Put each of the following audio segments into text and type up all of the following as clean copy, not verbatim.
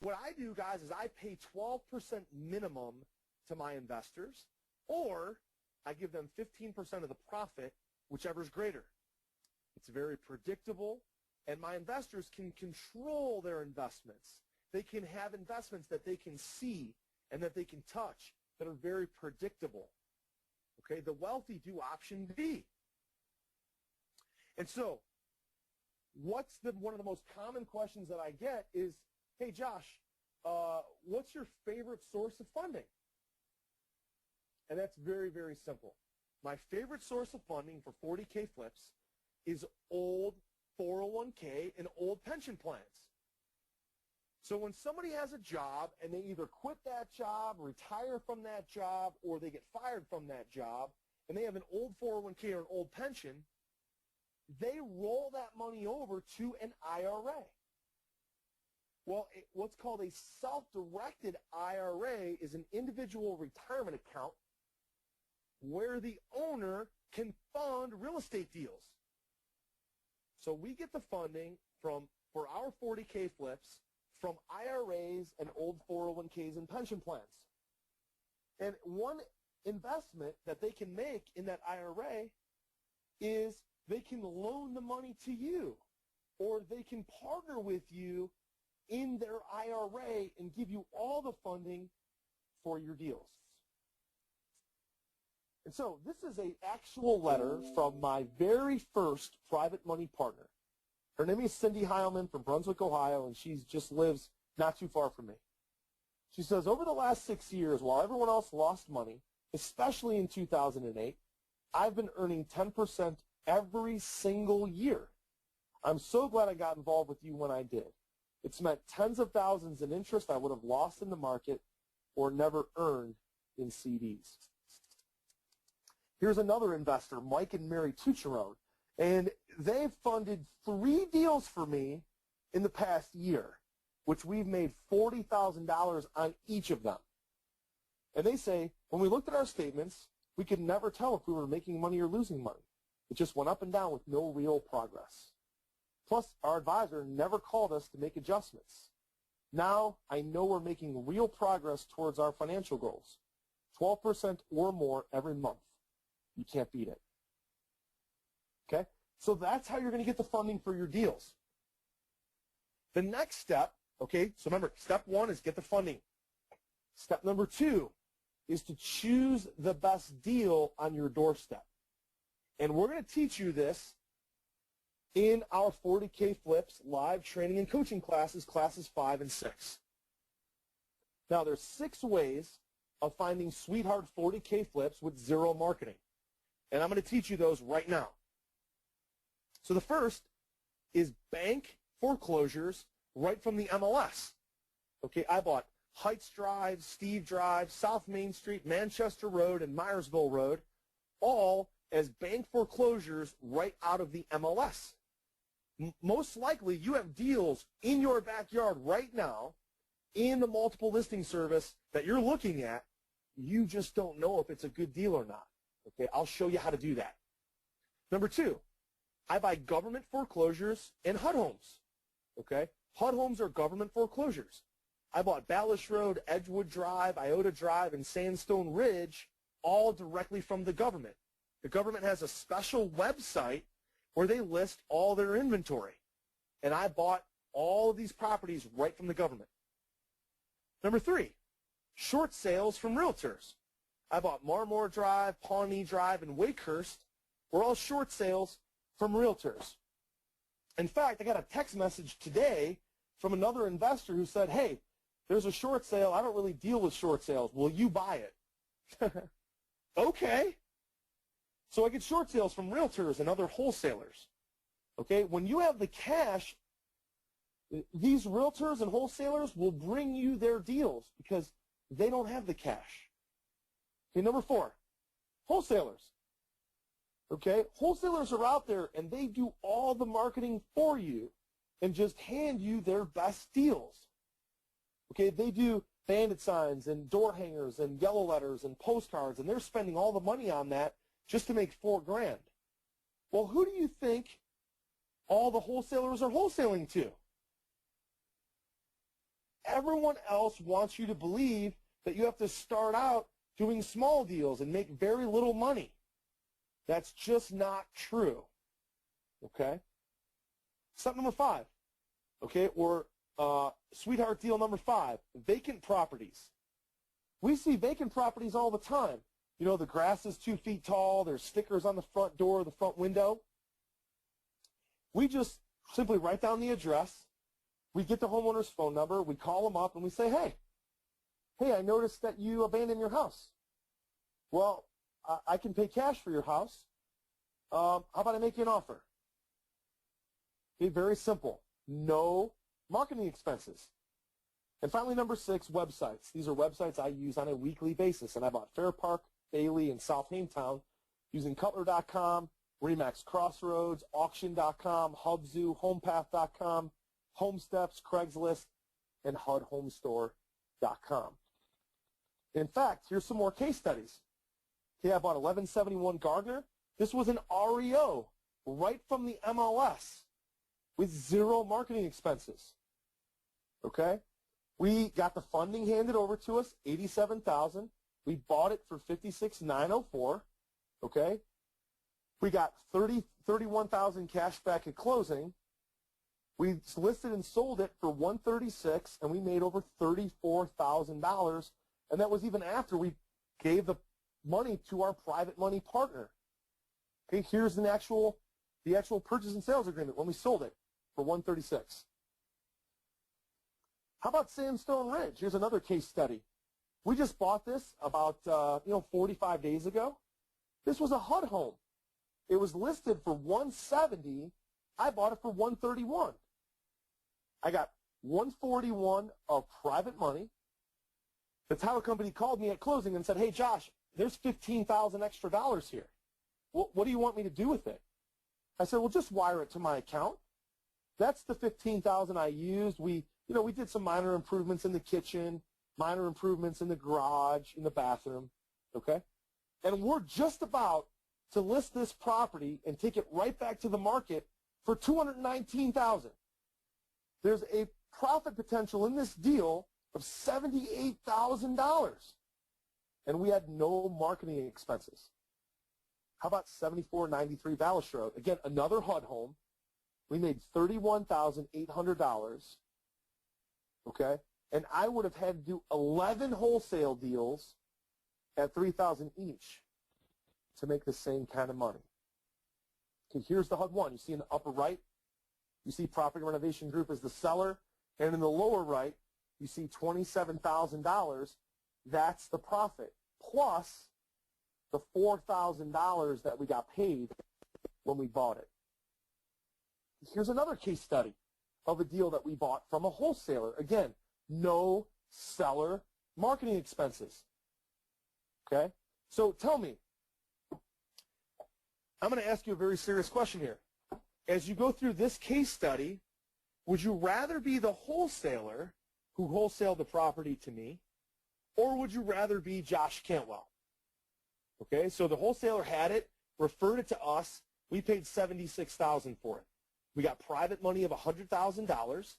what I do, guys, is I pay 12% minimum to my investors, or I give them 15% of the profit, whichever's greater. It's very predictable, and my investors can control their investments. They can have investments that they can see and that they can touch that are very predictable. Okay, the wealthy do option B. And so, what's one of the most common questions that I get is, hey, Josh, what's your favorite source of funding? And that's very, very simple. My favorite source of funding for 40K flips is old 401K and old pension plans. So when somebody has a job and they either quit that job, retire from that job, or they get fired from that job, and they have an old 401K or an old pension, they roll that money over to an IRA. Well, what's called a self-directed IRA is an individual retirement account where the owner can fund real estate deals. So we get the funding for our 40K flips from IRAs and old 401Ks and pension plans. And one investment that they can make in that IRA is they can loan the money to you, or they can partner with you in their IRA and give you all the funding for your deals. And so this is an actual letter from my very first private money partner. Her name is Cindy Heilman from Brunswick, Ohio, and she just lives not too far from me. She says, over the last 6 years, while everyone else lost money, especially in 2008, I've been earning 10% every single year. I'm so glad I got involved with you when I did. It's meant tens of thousands in interest I would have lost in the market or never earned in CDs. Here's another investor, Mike and Mary Tucherone, and they've funded 3 deals for me in the past year, which we've made $40,000 on each of them. And they say, when we looked at our statements, we could never tell if we were making money or losing money. It just went up and down with no real progress. Plus, our advisor never called us to make adjustments. Now, I know we're making real progress towards our financial goals, 12% or more every month. You can't beat it. Okay? So that's how you're going to get the funding for your deals. The next step, okay, so remember, step 1 is get the funding. Step number 2 is to choose the best deal on your doorstep. And we're going to teach you this in our 40K Flips live training and coaching classes, classes 5 and 6. Now, there's 6 ways of finding sweetheart 40K flips with zero marketing. And I'm going to teach you those right now. So the first is bank foreclosures right from the MLS. Okay, I bought Heights Drive, Steve Drive, South Main Street, Manchester Road, and Myersville Road, all as bank foreclosures right out of the MLS. Most likely you have deals in your backyard right now in the multiple listing service that you're looking at. You just don't know if it's a good deal or not. Okay, I'll show you how to do that. Number 2, I buy government foreclosures and HUD homes. Okay, HUD homes are government foreclosures. I bought Ballish Road, Edgewood Drive, Iota Drive, and Sandstone Ridge, all directly from the government. The government has a special website where they list all their inventory. And I bought all of these properties right from the government. Number 3, short sales from realtors. I bought Marmore Drive, Pawnee Drive, and Wakehurst were all short sales from realtors. In fact, I got a text message today from another investor who said, hey, there's a short sale. I don't really deal with short sales. Will you buy it? Okay. So I get short sales from realtors and other wholesalers. Okay, when you have the cash, these realtors and wholesalers will bring you their deals because they don't have the cash. Okay, number 4, wholesalers. Okay, wholesalers are out there and they do all the marketing for you and just hand you their best deals. Okay, they do bandit signs and door hangers and yellow letters and postcards, and they're spending all the money on that just to make $4 grand. Well, who do you think all the wholesalers are wholesaling to? Everyone else wants you to believe that you have to start out doing small deals and make very little money. That's just not true, okay? Step number 5, okay, or sweetheart deal number 5, vacant properties. We see vacant properties all the time. You know, the grass is 2 feet tall, there's stickers on the front door, the front window. We just simply write down the address, we get the homeowner's phone number, we call them up and we say, hey, I noticed that you abandoned your house. Well, I can pay cash for your house. How about I make you an offer? Okay, very simple. No marketing expenses. And finally, number 6, websites. These are websites I use on a weekly basis. And I bought Fair Park, Bailey, and South Hametown using Cutler.com, Remax Crossroads, Auction.com, Hubzoo, HomePath.com, HomeSteps, Craigslist, and HUDHomestore.com. In fact, here's some more case studies. Okay, I bought 1171 Gardner. This was an REO right from the MLS with 0 marketing expenses. Okay? We got the funding handed over to us, $87,000. We bought it for $56,904. Okay? We got $31,000 cash back at closing. We listed and sold it for $136,000, and we made over $34,000. And that was even after we gave the money to our private money partner. Okay, here's the actual purchase and sales agreement when we sold it for $136,000. How about Sandstone Ridge? Here's another case study. We just bought this about 45 days ago. This was a HUD home. It was listed for $170,000. I bought it for $131,000. I got $141,000 of private money. The title company called me at closing and said, hey, Josh, there's $15,000 extra dollars here. What do you want me to do with it? I said, well, just wire it to my account. That's the $15,000 I used. We did some minor improvements in the kitchen, minor improvements in the garage, in the bathroom, okay? And we're just about to list this property and take it right back to the market for $219,000. There's a profit potential in this deal of $78,000, and we had no marketing expenses. How about 7493 Ballas Road? Again, another HUD home. We made $31,800, okay? And I would have had to do 11 wholesale deals at $3,000 each to make the same kind of money. Okay, here's the HUD one. You see in the upper right, you see Property Renovation Group as the seller, and in the lower right, you see $27,000. That's the profit, plus the $4,000 that we got paid when we bought it. Here's another case study of a deal that we bought from a wholesaler. Again, no seller marketing expenses. Okay? So tell me, I'm going to ask you a very serious question here. As you go through this case study, would you rather be the wholesaler who wholesaled the property to me, or would you rather be Josh Cantwell? Okay, so the wholesaler had it, referred it to us. We paid $76,000 for it. We got private money of $100,000,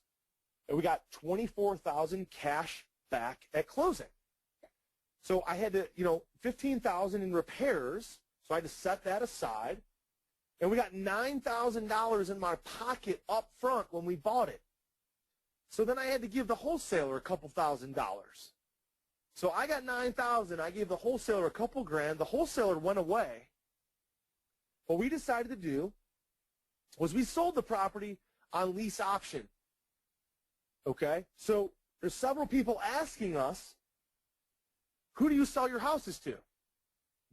and we got $24,000 cash back at closing. So I had to, $15,000 in repairs, so I had to set that aside. And we got $9,000 in my pocket up front when we bought it. So then I had to give the wholesaler a couple $1,000s. So I got $9,000. I gave the wholesaler a couple grand. The wholesaler went away. What we decided to do was we sold the property on lease option. Okay? So there's several people asking us, who do you sell your houses to?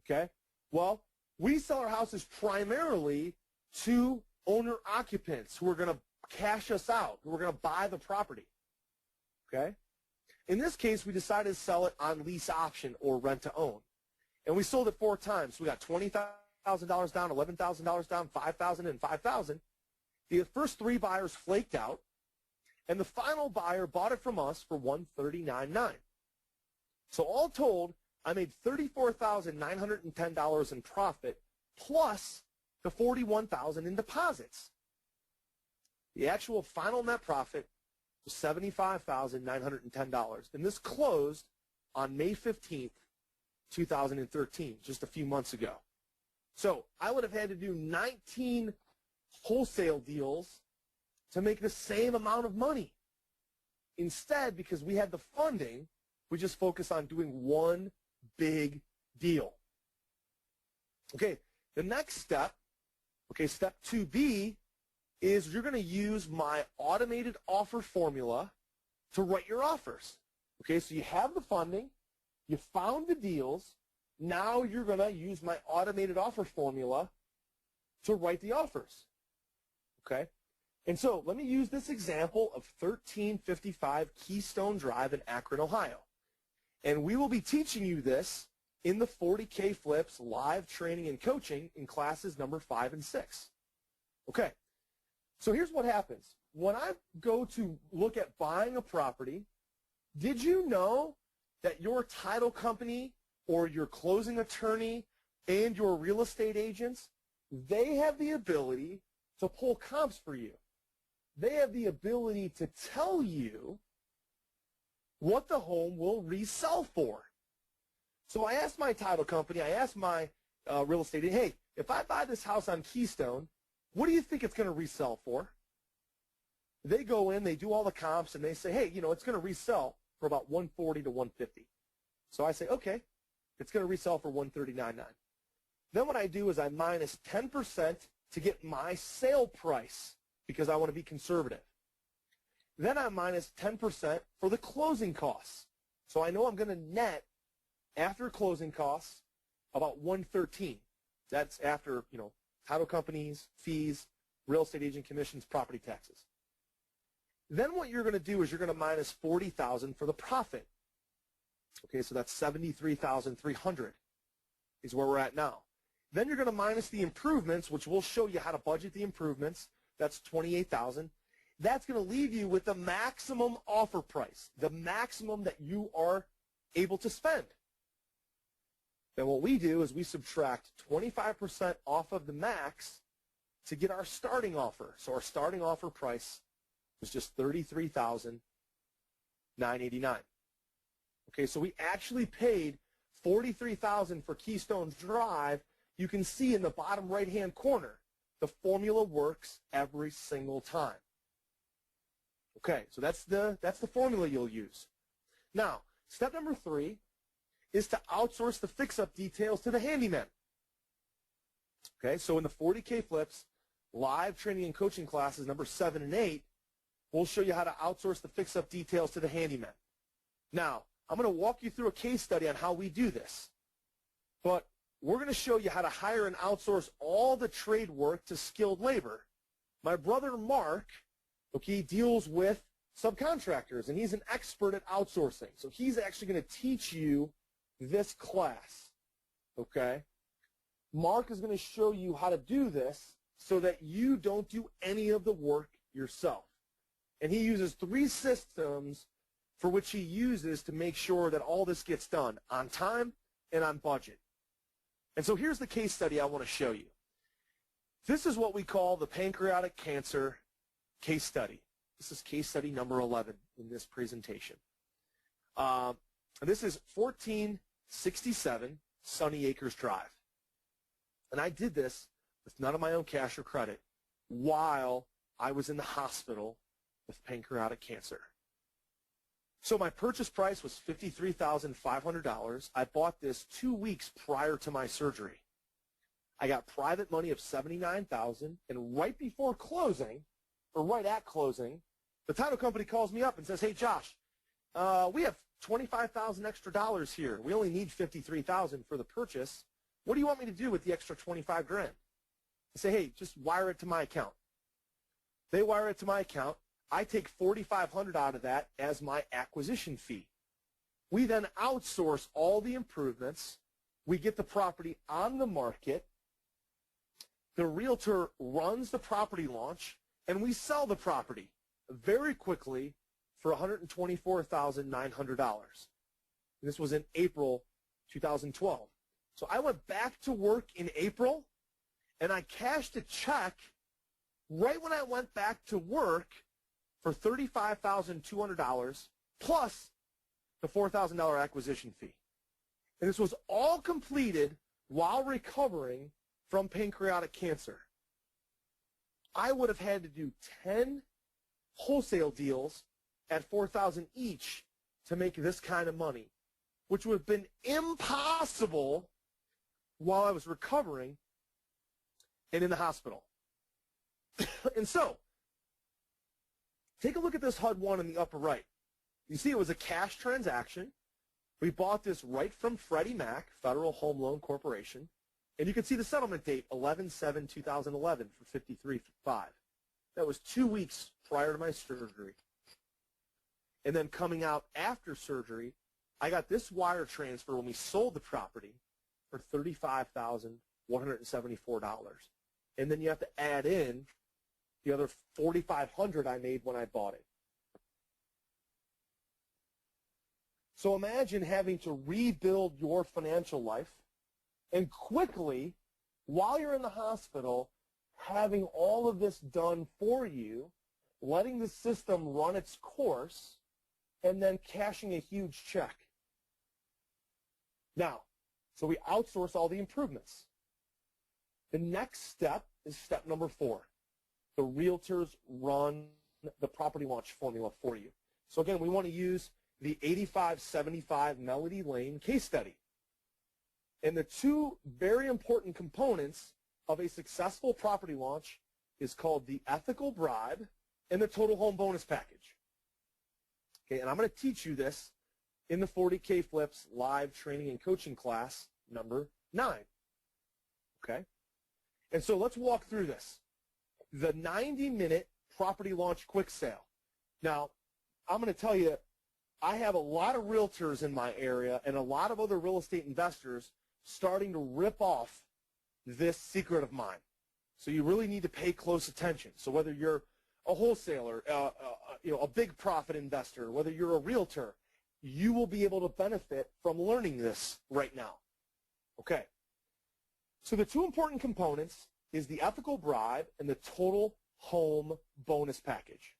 Okay? Well, we sell our houses primarily to owner-occupants who are going to cash us out, who are going to buy the property. Okay? In this case, we decided to sell it on lease option or rent-to-own. And we sold it 4 times. We got $20,000 down, $11,000 down, $5,000, and $5,000. The first 3 buyers flaked out, and the final buyer bought it from us for $139,900. So all told, I made $34,910 in profit plus the $41,000 in deposits. The actual final net profit was $75,910. And this closed on May 15th, 2013, just a few months ago. So I would have had to do 19 wholesale deals to make the same amount of money. Instead, because we had the funding, we just focused on doing one big deal. Okay, the next step, step 2B, is you're going to use my automated offer formula to write your offers. Okay, so you have the funding, you found the deals, now you're going to use my automated offer formula to write the offers. Okay, and so let me use this example of 1355 Keystone Drive in Akron, Ohio. And we will be teaching you this in the 40K Flips live training and coaching in classes number 5 and 6. Okay, so here's what happens. When I go to look at buying a property, did you know that your title company or your closing attorney and your real estate agents, they have the ability to pull comps for you? They have the ability to tell you what the home will resell for. So I asked my title company, I asked my real estate agent, hey, if I buy this house on Keystone, what do you think it's going to resell for? They go in, they do all the comps, and they say, hey, it's going to resell for about $140 to $150. So I say, okay, it's going to resell for $139.9. Then what I do is I minus 10% to get my sale price because I want to be conservative. Then I minus 10% for the closing costs. So I know I'm going to net after closing costs about $113. That's after, title companies, fees, real estate agent commissions, property taxes. Then what you're going to do is you're going to minus $40,000 for the profit. Okay, so that's $73,300 is where we're at now. Then you're going to minus the improvements, which we'll show you how to budget the improvements. That's $28,000. That's going to leave you with the maximum offer price, the maximum that you are able to spend. Then what we do is we subtract 25% off of the max to get our starting offer. So our starting offer price was just $33,989. Okay, so we actually paid $43,000 for Keystone Drive. You can see in the bottom right-hand corner, the formula works every single time. Okay, so that's the formula you'll use. Now, step number 3 is to outsource the fix-up details to the handyman. Okay, so in the 40K Flips live training and coaching classes number 7 and 8, we'll show you how to outsource the fix-up details to the handyman. Now, I'm going to walk you through a case study on how we do this. But we're going to show you how to hire and outsource all the trade work to skilled labor. My brother Mark, deals with subcontractors, and he's an expert at outsourcing. So he's actually going to teach you this class. Okay? Mark is going to show you how to do this so that you don't do any of the work yourself. And he uses 3 systems for which he uses to make sure that all this gets done on time and on budget. And so here's the case study I want to show you. This is what we call the pancreatic cancer case study. This is case study number 11 in this presentation. This is 1467 Sunny Acres Drive. And I did this with none of my own cash or credit while I was in the hospital with pancreatic cancer. So my purchase price was $53,500. I bought this 2 weeks prior to my surgery. I got private money of $79,000, and right before closing, or right at closing, the title company calls me up and says, hey, Josh, we have $25,000 extra dollars here. We only need $53,000 for the purchase. What do you want me to do with the extra $25,000? I say, hey, just wire it to my account. They wire it to my account. I take $4,500 out of that as my acquisition fee. We then outsource all the improvements. We get the property on the market. The realtor runs the property launch, and we sell the property very quickly for $124,900. This was in April 2012. So I went back to work in April, and I cashed a check right when I went back to work for $35,200 plus the $4,000 acquisition fee. And this was all completed while recovering from pancreatic cancer. I would have had to do 10 wholesale deals at $4,000 each to make this kind of money, which would have been impossible while I was recovering and in the hospital. And so, take a look at this HUD-1 in the upper right. You see it was a cash transaction. We bought this right from Freddie Mac, Federal Home Loan Corporation. And you can see the settlement date, 11/7/2011 for $53,500. That was 2 weeks prior to my surgery. And then coming out after surgery, I got this wire transfer when we sold the property for $35,174. And then you have to add in the other $4,500 I made when I bought it. So imagine having to rebuild your financial life and quickly, while you're in the hospital, having all of this done for you, letting the system run its course, and then cashing a huge check. Now, so we outsource all the improvements. The next step is step number 4. The realtors run the property launch formula for you. So again, we want to use the 8575 Melody Lane case study. And the two very important components of a successful property launch is called the ethical bribe and the total home bonus package. Okay, and I'm going to teach you this in the 40K Flips live training and coaching class number 9. Okay? And so let's walk through this. The 90-minute property launch quick sale. Now, I'm going to tell you, I have a lot of realtors in my area and a lot of other real estate investors starting to rip off this secret of mine. So you really need to pay close attention. So whether you're a wholesaler, a big profit investor, whether you're a realtor, you will be able to benefit from learning this right now. Okay. So the two important components is the ethical bribe and the total home bonus package.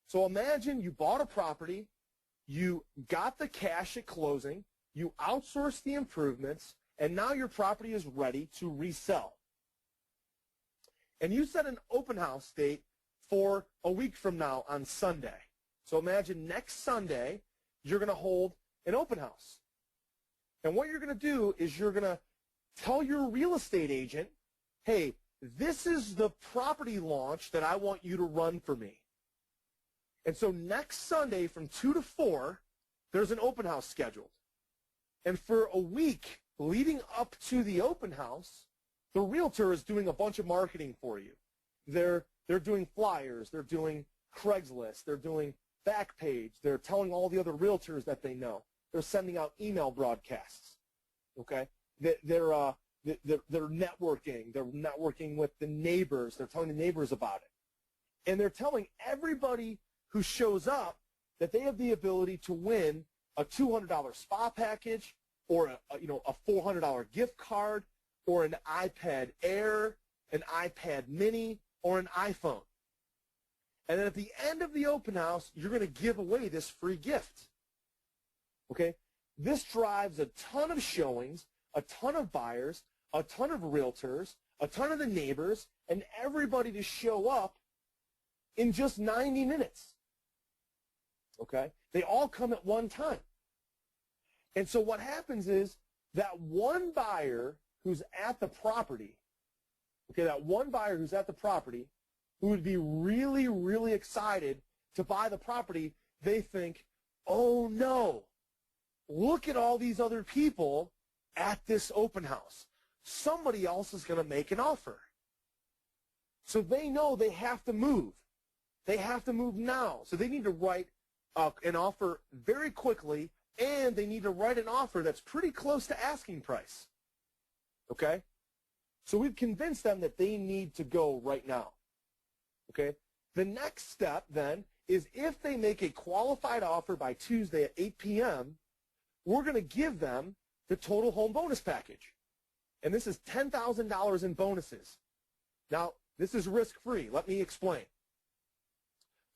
So imagine you bought a property, you got the cash at closing, you outsourced the improvements, and now your property is ready to resell. And you set an open house date for a week from now on Sunday. So imagine next Sunday, you're going to hold an open house. And what you're going to do is you're going to tell your real estate agent, hey, this is the property launch that I want you to run for me. And so next Sunday from 2 to 4, there's an open house scheduled. And for a week leading up to the open house, the realtor is doing a bunch of marketing for you. They're doing flyers, they're doing Craigslist, they're doing Backpage, they're telling all the other realtors that they know. They're sending out email broadcasts. Okay? They're networking. They're networking with the neighbors. They're telling the neighbors about it. And they're telling everybody who shows up that they have the ability to win a $200 spa package or a $400 gift card or an iPad Air, an iPad Mini, or an iPhone. And then at the end of the open house, you're going to give away this free gift. Okay? This drives a ton of showings, a ton of buyers, a ton of realtors, a ton of the neighbors, and everybody to show up in just 90 minutes. Okay? They all come at one time. And so what happens is that one buyer who's at the property, okay, that one buyer who's at the property who would be really, really excited to buy the property, they think, oh no, look at all these other people at this open house. Somebody else is going to make an offer. So they know they have to move. They have to move now. So they need to write an offer very quickly, and they need to write an offer that's pretty close to asking price. Okay? So we've convinced them that they need to go right now. Okay? The next step then is if they make a qualified offer by Tuesday at 8 p.m., we're going to give them the total home bonus package. And this is $10,000 in bonuses. Now, this is risk-free. Let me explain.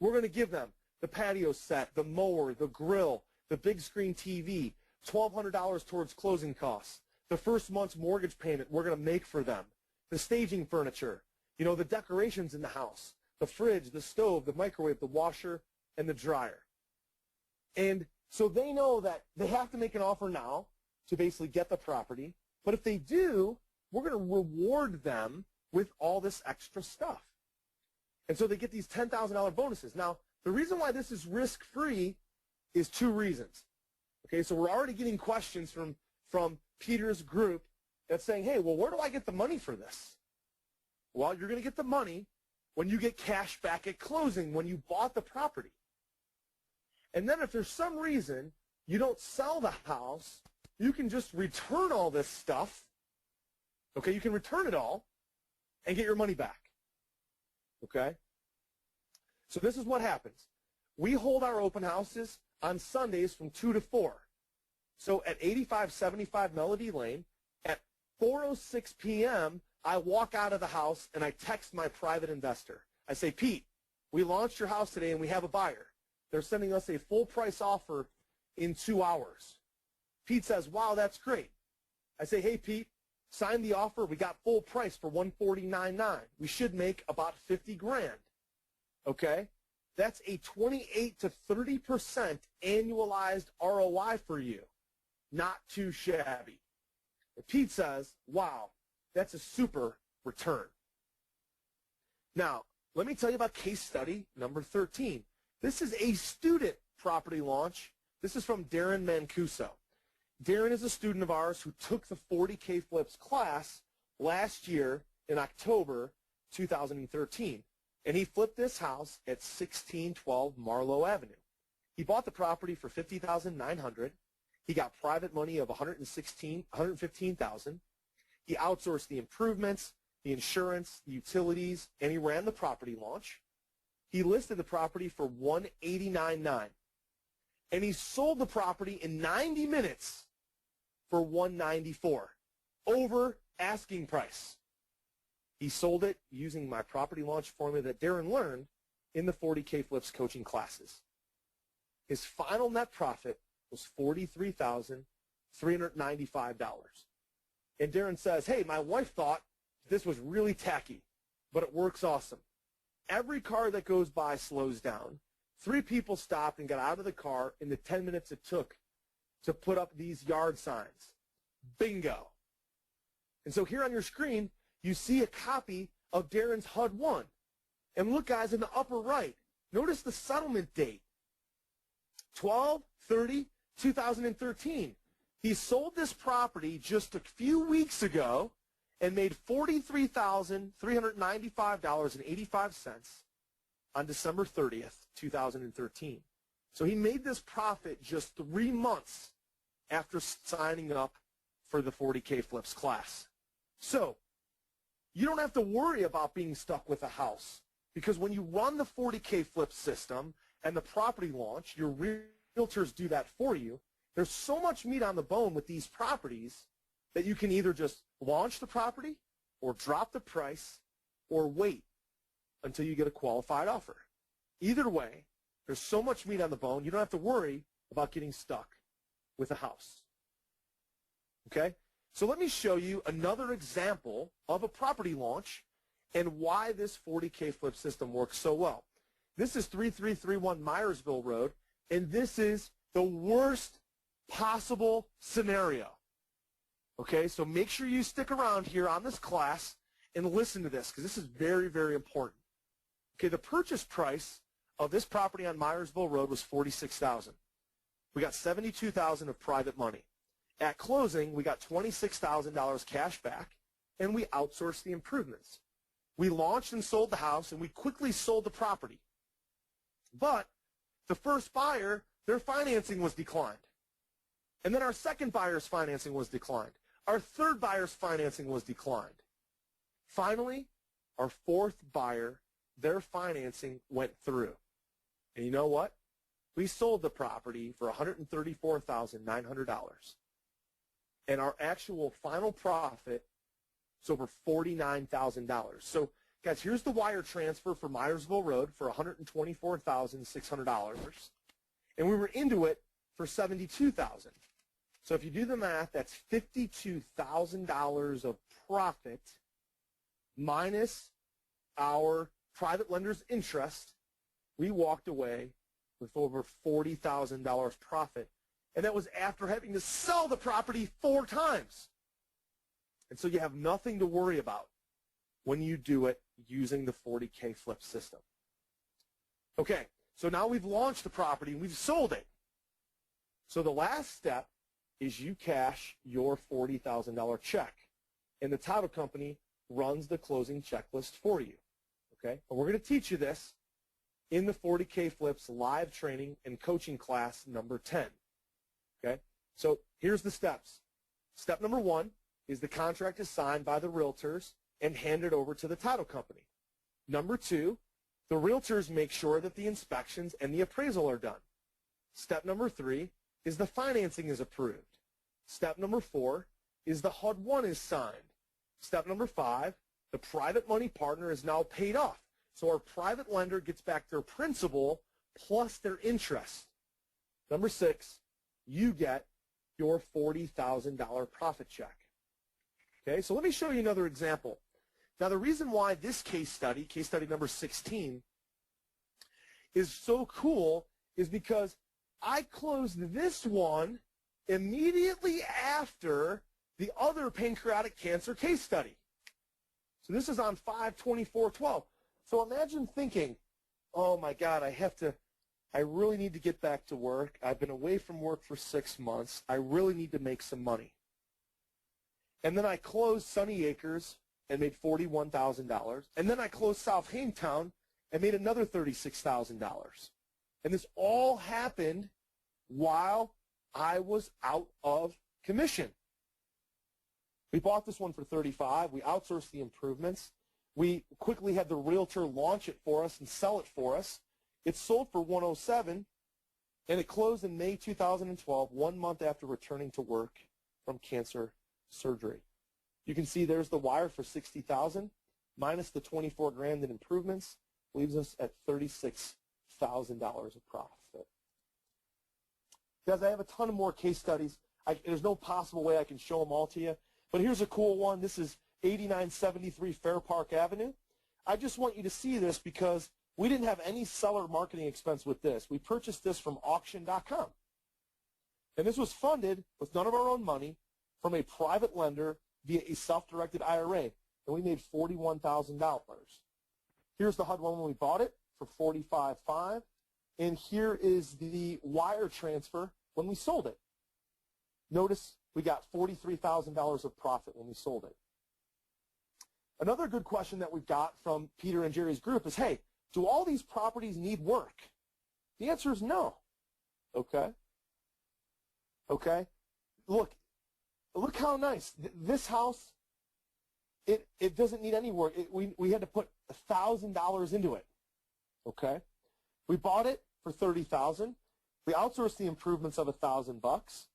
We're going to give them the patio set, the mower, the grill, the big screen TV, $1,200 towards closing costs, the first month's mortgage payment we're going to make for them, the staging furniture, the decorations in the house, the fridge, the stove, the microwave, the washer, and the dryer. And so they know that they have to make an offer now to basically get the property. But if they do, we're going to reward them with all this extra stuff. And so they get these $10,000 bonuses. Now, the reason why this is risk-free is two reasons. Okay, so we're already getting questions from Peter's group that's saying, hey, well, where do I get the money for this? Well, you're going to get the money when you get cash back at closing, when you bought the property. And then if there's some reason you don't sell the house, you can just return all this stuff. Okay, you can return it all and get your money back. Okay? So this is what happens. We hold our open houses on Sundays from 2 to 4. So at 8575 Melody Lane, at 4:06 p.m., I walk out of the house and I text my private investor. I say, Pete, we launched your house today and we have a buyer. They're sending us a full price offer in 2 hours. Pete says, wow, that's great. I say, hey, Pete, sign the offer. We got full price for $149,900. We should make about $50,000. Okay? That's a 28 to 30% annualized ROI for you. Not too shabby. And Pete says, wow, that's a super return. Now, let me tell you about case study number 13. This is a student property launch. This is from Darren Mancuso. Darren is a student of ours who took the 40K Flips class last year in October 2013. And he flipped this house at 1612 Marlowe Avenue. He bought the property for $50,900. He got private money of $115,000. He outsourced the improvements, the insurance, the utilities, and he ran the property launch. He listed the property for $189,900. And he sold the property in 90 minutes for $194,000, over asking price. He sold it using my property launch formula that Darren learned in the 40K Flips coaching classes. His final net profit was $43,395. And Darren says, hey, my wife thought this was really tacky, but it works awesome. Every car that goes by slows down. 3 people stopped and got out of the car in the 10 minutes it took to put up these yard signs. Bingo. And so here on your screen, you see a copy of Darren's HUD-1. And look, guys, in the upper right, notice the settlement date, 12/30/2013. He sold this property just a few weeks ago and made $43,395.85 on December 30th, 2013. So he made this profit just 3 months after signing up for the 40K Flips class. So you don't have to worry about being stuck with a house, because when you run the 40K Flips system and the property launch, your realtors do that for you. There's so much meat on the bone with these properties that you can either just launch the property or drop the price or wait until you get a qualified offer. Either way, there's so much meat on the bone, you don't have to worry about getting stuck with a house. Okay? So let me show you another example of a property launch and why this 40K Flip system works so well. This is 3331 Myersville Road, and this is the worst possible scenario. Okay, so make sure you stick around here on this class and listen to this, because this is very, very important. Okay, the purchase price of this property on Myersville Road was $46,000. We got $72,000 of private money. At closing, we got $26,000 cash back, and we outsourced the improvements. We launched and sold the house, and we quickly sold the property. But the first buyer, their financing was declined. And then our second buyer's financing was declined. Our third buyer's financing was declined. Finally, our fourth buyer, their financing went through. And you know what? We sold the property for $134,900. And our actual final profit is over $49,000. So guys, here's the wire transfer for Myersville Road for $124,600. And we were into it for $72,000. So if you do the math, that's $52,000 of profit minus our private lender's interest. We walked away with over $40,000 profit. And that was after having to sell the property 4 times. And so you have nothing to worry about when you do it using the 40K flip system. Okay, so now we've launched the property and we've sold it. So the last step is you cash your $40,000 check. And the title company runs the closing checklist for you. Okay, and we're going to teach you this in the 40K Flips live training and coaching class number 10. Okay, so here's the steps. Step number 1 is the contract is signed by the realtors and handed over to the title company. Number 2, the realtors make sure that the inspections and the appraisal are done. Step number 3 is the financing is approved. Step number 4 is the HUD-1 is signed. Step number 5, the private money partner is now paid off. So our private lender gets back their principal plus their interest. Number 6, you get your $40,000 profit check. Okay, so let me show you another example. Now the reason why this case study number 16, is so cool is because I closed this one immediately after the other pancreatic cancer case study. So this is on 5/24/12. So imagine thinking, oh my God, I really need to get back to work. I've been away from work for 6 months. I really need to make some money. And then I closed Sunny Acres and made $41,000. And then I closed South Hametown and made another $36,000. And this all happened while I was out of commission. We bought this one for $35,000. We outsourced the improvements. We quickly had the realtor launch it for us and sell it for us. It sold for $107,000, and it closed in May 2012, 1 month after returning to work from cancer surgery. You can see there's the wire for $60,000 minus the $24,000 in improvements, leaves us at $36,000 of profit. Guys, I have a ton of more case studies. There's no possible way I can show them all to you, but here's a cool one. This is 8973 Fair Park Avenue. I just want you to see this because we didn't have any seller marketing expense with this. We purchased this from auction.com. And this was funded with none of our own money from a private lender via a self-directed IRA. And we made $41,000. Here's the HUD one when we bought it for $45,500. And here is the wire transfer when we sold it. Notice we got $43,000 of profit when we sold it. Another good question that we've got from Peter and Jerry's group is, hey, do all these properties need work? The answer is no. Okay? Okay? Look how nice. This house, it doesn't need any work. We had to put $1,000 into it. Okay? We bought it for $30,000. We outsourced the improvements of $1,000.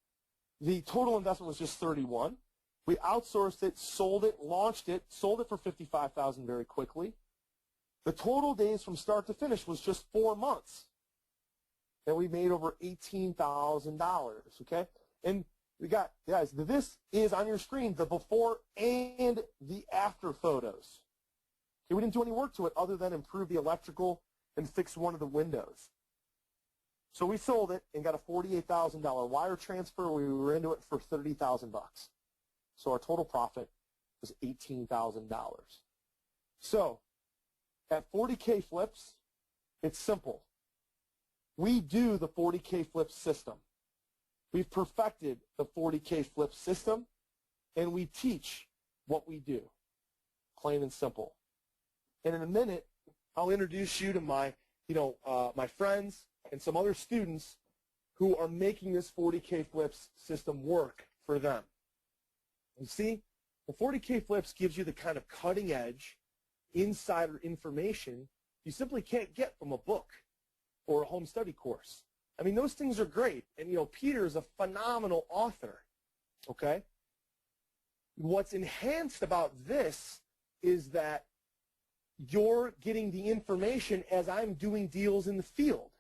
The total investment was just $31,000. We outsourced it, sold it, launched it, sold it for $55,000 very quickly. The total days from start to finish was just 4 months. And we made over $18,000, okay? And we got, guys, this is on your screen, the before and the after photos. Okay, we didn't do any work to it other than improve the electrical and fix one of the windows. So we sold it and got a $48,000 wire transfer. We were into it for $30,000. So our total profit was $18,000. So at 40K Flips, it's simple. We do the 40K Flips system. We've perfected the 40K Flips system, and we teach what we do, plain and simple. And in a minute, I'll introduce you to my friends and some other students who are making this 40K Flips system work for them. You see, the 40K Flips gives you the kind of cutting edge, insider information you simply can't get from a book or a home study course. I mean, those things are great. And, Peter is a phenomenal author, okay? What's enhanced about this is that you're getting the information as I'm doing deals in the field.